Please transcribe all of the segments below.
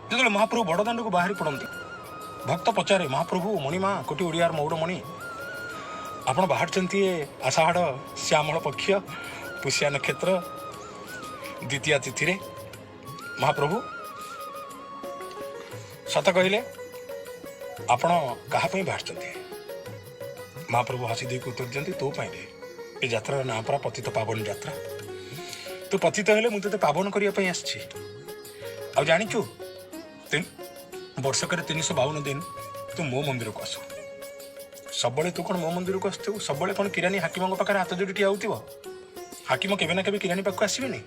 ଯେତେବେଳେ ମହାପ୍ରଭୁ ବଡ଼ଦାଣ୍ଡକୁ ବାହାରି ପଡ଼ନ୍ତି, ଭକ୍ତ ପଚାରେ, ମହାପ୍ରଭୁ ମଣିମା କୋଟି ଓଡ଼ିଆର ମୌଡ଼ମଣି, ଆପଣ ବାହାରିଛନ୍ତି ଏ ଆଷାଢ଼ ଶ୍ୟାମଳ ପକ୍ଷ ପୁଷ୍ୟା ନକ୍ଷତ୍ର ଦ୍ୱିତୀୟା ତିଥିରେ, ମହାପ୍ରଭୁ ସତ କହିଲେ ଆପଣ କାହା ପାଇଁ ବାହାରିଛନ୍ତି? ମହାପ୍ରଭୁ ହସି ଦେଇକି ଉତ୍ତର ଦିଅନ୍ତି, ତୋ ପାଇଁ ରେ। ଏ ଯାତ୍ରାର ନାଁ ପରା ପତିତ ପାବନ ଯାତ୍ରା। ତୁ ପତିତ ହେଲେ ମୁଁ ତୋତେ ପାବନ କରିବା ପାଇଁ ଆସିଛି। ଆଉ ଜାଣିଛୁ, ବର୍ଷକରେ 352 ଦିନ ତୁ ମୋ ମନ୍ଦିରକୁ ଆସୁ। ସବୁବେଳେ ତୁ କ'ଣ ମୋ ମନ୍ଦିରକୁ ଆସୁଥିବୁ? ସବୁବେଳେ କ'ଣ କିରାନୀ ହାକିମଙ୍କ ପାଖରେ ହାତ ଯୋଡ଼ି ଠିଆ ହେଉଥିବ? ହାକିମ କେବେ ନା କେବେ କିରାନୀ ପାଖକୁ ଆସିବେନି?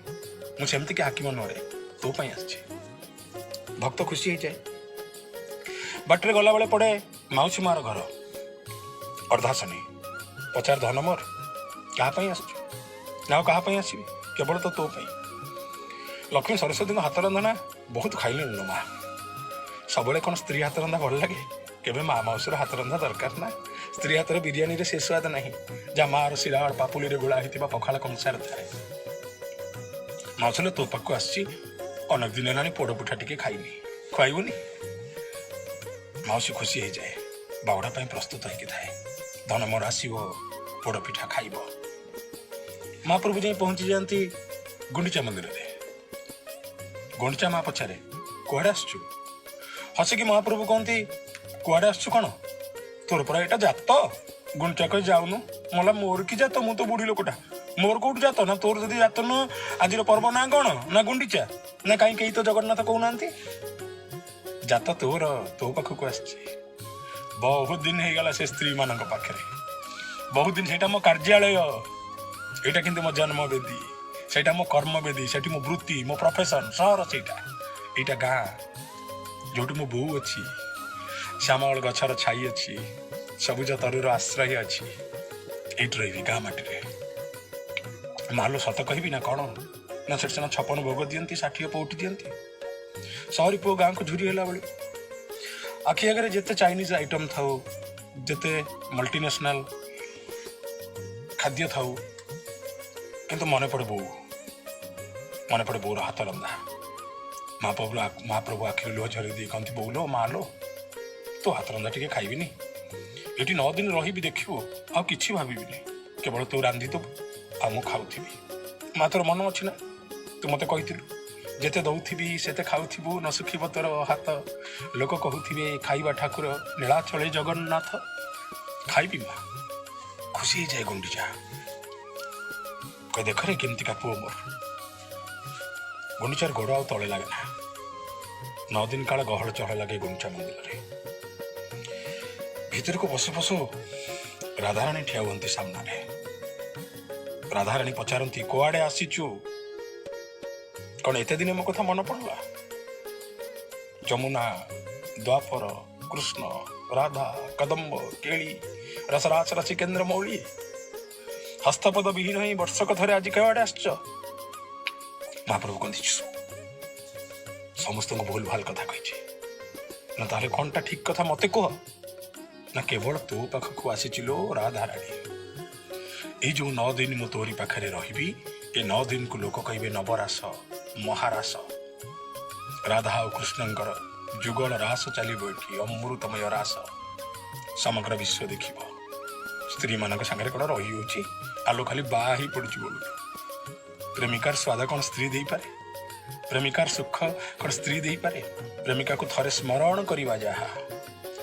ମୁଁ ସେମିତିକି ହାକିମ ନୁହେଁ, ତୋ ପାଇଁ ଆସିଛି। ଭକ୍ତ ଖୁସି ହେଇଯାଏ। ବାଟରେ ଗଲାବେଳେ ପଡ଼େ ମାଉସୀ ମାଆର ଘର ଅର୍ଦ୍ଧାସନୀ। ପଚାର, ଧନ ମୋର କାହା ପାଇଁ ଆସୁଛୁ? ନା ଆଉ କାହା ପାଇଁ ଆସିବି? କେବଳ ତ ତୋ ପାଇଁ। ଲକ୍ଷ୍ମୀ ସରସ୍ୱତୀଙ୍କ ହାତ ରନ୍ଧନା ବହୁତ ଖାଇଲେଣି ଲୋ ମା। ସବୁବେଳେ କ'ଣ ସ୍ତ୍ରୀ ହାତ ରନ୍ଧା ଭଲ ଲାଗେ? କେବେ ମା ମାଉସୀର ହାତ ରନ୍ଧା ଦରକାର ନା। ସ୍ତ୍ରୀ ହାତର ବିରିୟାନୀରେ ସେ ସ୍ୱାଦ ନାହିଁ ଯାହା ମାଆର ଶିରାଳ ପାପୁଲିରେ ଗୋଳା ହେଇଥିବା ପଖାଳ କଂସାରେ ଥାଏ। ମାଉସୀଲେ ତୋ ପାଖକୁ ଆସିଛି, ଅନେକ ଦିନ ହେଲାଣି ପୋଡ଼ ପିଠା ଟିକେ ଖାଇନି, ଖୁଆଇବୁନି? ମାଉସୀ ଖୁସି ହେଇଯାଏ। ବାହୁଡ଼ା ପାଇଁ ପ୍ରସ୍ତୁତ ହେଇକି ଥାଏ। ଧନ ମୋର ଆସିବ, ପୋଡ଼ ପିଠା ଖାଇବ। ମହାପ୍ରଭୁ ଯାଇ ପହଞ୍ଚି ଯାଆନ୍ତି ଗୁଣ୍ଡିଚା ମନ୍ଦିରରେ। ଗୁଣ୍ଡିଚା ମା ପଚାରେ, କୁଆଡ଼େ ଆସୁଛୁ? ହସିକି ମହାପ୍ରଭୁ କହନ୍ତି, କୁଆଡ଼େ ଆସୁଛୁ କ'ଣ? ତୋର ପରା ଏଇଟା ଜାତ। ଗୁଣ୍ଡିଚା କହି, ଯାଉନୁ। ମଲା ମୋର କି ଜାତ? ମୁଁ ତ ବୁଢ଼ୀ ଲୋକଟା, ମୋର କୋଉଠି ଜାତ? ନା ତୋର ଯଦି ଜାତ ନୁହଁ, ଆଜିର ପର୍ବ ନାଁ କ'ଣ? ନା ଗୁଣ୍ଡିଚା? ନା କାହିଁ କେହି ତ ଜଗନ୍ନାଥ କହୁନାହାନ୍ତି? ଜାତ ତୋର, ତୋ ପାଖକୁ ଆସିଛି। ବହୁତ ଦିନ ହେଇଗଲା ସେ ସ୍ତ୍ରୀ ମାନଙ୍କ ପାଖରେ, ବହୁତ ଦିନ। ସେଇଟା ମୋ କାର୍ଯ୍ୟାଳୟ, ଏଇଟା କିନ୍ତୁ ମୋ ଜନ୍ମବେଦୀ, ସେଇଟା ମୋ କର୍ମବେଦୀ, ସେଠି ମୋ ବୃତ୍ତି, ମୋ ପ୍ରଫେସନ। ସହର ସେଇଟା, ଏଇଟା ଗାଁ ଯୋଉଠି ମୋ ବୋଉ ଅଛି, ଶ୍ୟାମଳ ଗଛର ଛାଇ ଅଛି, ସବୁଜ ତରୁର ଆଶ୍ରୟ ଅଛି। ଏଇଠି ରହିବି ଗାଁ ମାଟିରେ। ମାଲୋ ସତ କହିବି ନା କ'ଣ? ନା ସେଠି ସିନା 56 ଭୋଗ ଦିଅନ୍ତି, 60 ପଉଟି ଦିଅନ୍ତି। ସହରୀ ପୁଅ ଗାଁକୁ ଝୁରି ହେଲା ବେଳେ ଆଖି ଆଗରେ ଯେତେ ଚାଇନିଜ ଆଇଟମ୍ ଥାଉ, ଯେତେ ମଲ୍ଟିନେସନାଲ ଖାଦ୍ୟ ଥାଉ, କିନ୍ତୁ ମନେ ପଡ଼େ ବୋଉ, ମନେ ପଡ଼େ ବୋଉର ହାତ ରନ୍ଧା। ମହାପ୍ରଭୁ ଆଖିରୁ ଲୁହ ଝରି ଦେଇ କହନ୍ତି, ବୋଉ ଲୋ, ମା ଲୋ, ତୋ ହାତ ରନ୍ଧା ଟିକେ ଖାଇବିନି? ଏଠି 9 ଦିନ ରହିବି, ଦେଖିବୁ, ଆଉ କିଛି ଭାବିବିନି, କେବଳ ତୁ ରାନ୍ଧିଦେବୁ ଆଉ ମୁଁ ଖାଉଥିବି। ମା, ତୋର ମନ ଅଛି ନା, ତୁ ମୋତେ କହିଥିଲୁ, ଯେତେ ଦଉଥିବି ସେତେ ଖାଉଥିବୁ, ନ ଶୁଖିବ ତୋର ହାତ। ଲୋକ କହୁଥିବେ ଖାଇବା ଠାକୁର, ନୀଳାଚଳେ ଜଗନ୍ନାଥ। ଖାଇବି ମା। ଖୁସି ହେଇଯାଏ ଗୁଣ୍ଡିଚା, କହି, ଦେଖରେ କେମିତିକା ପୁଅ ମୋର। ଗୁଣ୍ଡିଚାର ଗୋଡ଼ ଆଉ ତଳେ ଲାଗେ ନା। 9 ଦିନ କାଳ ଗହଳ ଚହଳ ଲାଗେ ଗୁଣ୍ଡିଚା ମନ୍ଦିରରେ। ଭିତରକୁ ପଶୁ ପଶୁ ରାଧାରାଣୀ ଠିଆ ହୁଅନ୍ତି ସାମ୍ନାରେ। ରାଧାରାଣୀ ପଚାରନ୍ତି, କୁଆଡ଼େ ଆସିଛୁ? କ'ଣ ଏତେ ଦିନ ମୋ କଥା ମନେ ପଡ଼ିଲା? ଯମୁନା, ଦ୍ୱାପର, କୃଷ୍ଣ, ରାଧା, କଦମ୍ବ, କେଳି, ରସରାସ ରସି କେନ୍ଦ୍ର ମୌଳି, ହସ୍ତପଦ ବିହୀନ ହିଁ ବର୍ଷକ ଥରେ ଆଜି କୁଆଡ଼େ ଆସିଛ? ମହାପ୍ରଭୁ କହନ୍ତି, ସମସ୍ତଙ୍କୁ ଭୁଲ ଭାଲ କଥା କହିଛି ନା, ତାହେଲେ କ'ଣଟା ଠିକ କଥା ମତେ କୁହ? ନା କେବଳ ତୋ ପାଖକୁ ଆସିଛି ଲୋ ରାଧାରାଣୀ। ଏଇ ଯୋଉ 9 ଦିନ ମୁଁ ତୋରି ପାଖରେ ରହିବି, ଏ 9 ଦିନକୁ ଲୋକ କହିବେ ନବରାସ, ମହାରାସ। ରାଧା ଆଉ କୃଷ୍ଣଙ୍କର ଯୁଗଳ ରାସ ଚାଲିବ ଏଠି, ଅମୃତମୟ ରାସ। ସମଗ୍ର ବିଶ୍ୱ ଦେଖିବ। ସ୍ତ୍ରୀ ମାନଙ୍କ ସାଙ୍ଗରେ କ'ଣ ରହିଯାଉଛି? ଆଲୋ ଖାଲି ବାହା ହେଇ ପଡୁଛି ବୋଲୁ। ପ୍ରେମିକାର ସ୍ୱାଦ କ'ଣ ସ୍ତ୍ରୀ ଦେଇପାରେ? ପ୍ରେମିକାର ସୁଖ କ'ଣ ସ୍ତ୍ରୀ ଦେଇପାରେ? ପ୍ରେମିକାକୁ ଥରେ ସ୍ମରଣ କରିବା ଯାହା,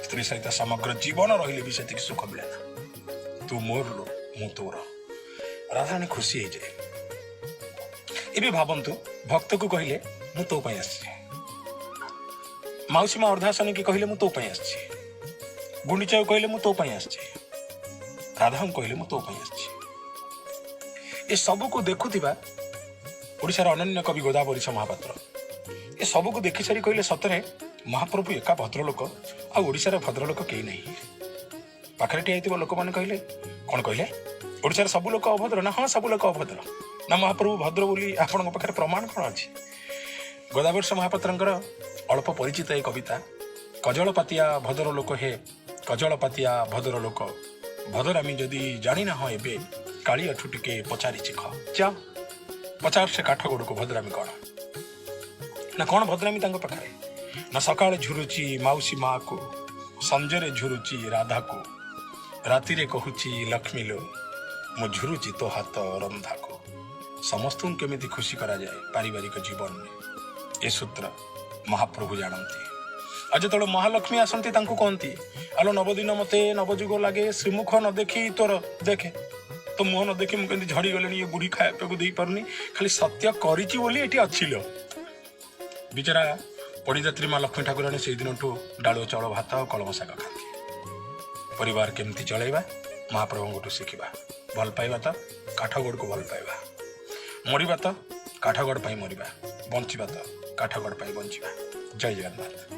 ସ୍ତ୍ରୀ ସହିତ ସମଗ୍ର ଜୀବନ ରହିଲେ ବି ସେତିକି ସୁଖ ମିଳେ ନା। ତୁ ମୋର ଲୋ, ମୁଁ ତୋର। ରାଧାରାଣୀ ଖୁସି ହେଇଯାଏ। ଏବେ ଭାବନ୍ତୁ, ଭକ୍ତକୁ କହିଲେ ମୁଁ ତୋ ପାଇଁ ଆସିଛି, ମାଉସୀ ମା ଅର୍ଦ୍ଧାସନୀକି କହିଲେ ମୁଁ ତୋ ପାଇଁ ଆସିଛି, ଗୁଣ୍ଡିଚାକୁ କହିଲେ ମୁଁ ତୋ ପାଇଁ ଆସିଛି, ରାଧାଙ୍କୁ କହିଲେ ମୁଁ ତୋ ପାଇଁ ଆସିଛି। ଏ ସବୁକୁ ଦେଖୁଥିବା ଓଡ଼ିଶାର ଅନନ୍ୟ କବି ଗୋଦାବରୀଶ ମହାପାତ୍ର ଏ ସବୁକୁ ଦେଖି ସାରି କହିଲେ, ସତରେ ମହାପ୍ରଭୁ ଏକା ଭଦ୍ରଲୋକ, ଆଉ ଓଡ଼ିଶାର ଭଦ୍ରଲୋକ କେହି ନାହିଁ। ପାଖରେ ଠିଆ ହେଇଥିବା ଲୋକମାନେ କହିଲେ, କ'ଣ କହିଲେ? ଓଡ଼ିଶାର ସବୁ ଲୋକ ଅଭଦ୍ର? ନା ହଁ, ସବୁ ଲୋକ ଅଭଦ୍ର। ନା ମହାପ୍ରଭୁ ଭଦ୍ର ବୋଲି ଆପଣଙ୍କ ପାଖରେ ପ୍ରମାଣ କ'ଣ ଅଛି? ଗୋଦାବରୀଶ ମହାପାତ୍ରଙ୍କର ଅଳ୍ପ ପରିଚିତ ଏ କବିତା, କଜଳପାତିଆ ଭଦ୍ର ଲୋକ ହେ, କଜଳପାତିଆ ଭଦ୍ର ଲୋକ, ଭଦ୍ରାମି ଯଦି ଜାଣିନାହଁ ଏବେ, କାଳିଆଠୁ ଟିକେ ପଚାରି ଚିଖ। ଯାଅ ପଚାର ସେ କାଠ ଗୋଡ଼କୁ ଭଦ୍ରାମି କ'ଣ। ନା କ'ଣ ଭଦ୍ରାମି ତାଙ୍କ ପାଖରେ? ନା ସକାଳେ ଝୁରୁଛି ମାଉସୀ ମା କୁ, ସଞ୍ଜରେ ଝୁରୁଛି ରାଧା କୁ, ରାତିରେ କହୁଛି ଲକ୍ଷ୍ମୀ ଲୋ ମୁଁ ଝୁରୁଛି ତୋ ହାତ ରନ୍ଧାକୁ। ସମସ୍ତଙ୍କୁ କେମିତି ଖୁସି କରାଯାଏ ପାରିବାରିକ ଜୀବନରେ ଏ ସୂତ୍ର ମହାପ୍ରଭୁ ଜାଣନ୍ତି। ଆଉ ଯେତେବେଳେ ମହାଲକ୍ଷ୍ମୀ ଆସନ୍ତି ତାଙ୍କୁ କହନ୍ତି ଆଲୋ ନବଦିନ ମତେ ନବଯୁଗ ଲାଗେ, ଶ୍ରୀମୁଖ ନ ଦେଖି ତୋର ଦେଖେ, ତ ମୁହଁ ନ ଦେଖି ମୁଁ କେମିତି ଝଡ଼ିଗଲିଣି, ଏ ବୁଢ଼ୀ ଖାଇବାକୁ ଦେଇପାରୁନି, ଖାଲି ସତ୍ୟ କରିଛି ବୋଲି ଏଠି ଅଛି ଲୋ। ବିଚରା ପଡ଼ିଦାତ୍ରୀ ମା ଲକ୍ଷ୍ମୀ ଠାକୁରାଣୀ ସେଇଦିନଠୁ ଡାଳୁଅ ଚାଉଳ ଭାତ ଆଉ କଳମ ଶାଗ ଖାଆନ୍ତି। ପରିବାର କେମିତି ଚଳେଇବା ମହାପ୍ରଭୁଙ୍କଠୁ ଶିଖିବା। ଭଲ ପାଇବା ତ କାଠଗଡ଼କୁ ଭଲ ପାଇବା, ମରିବା ତ କାଠଗଡ଼ ପାଇଁ ମରିବା, ବଞ୍ଚିବା ତ କାଠଗଡ଼ ପାଇଁ ବଞ୍ଚିବା। ଜୟ ଜଗନ୍ନାଥ।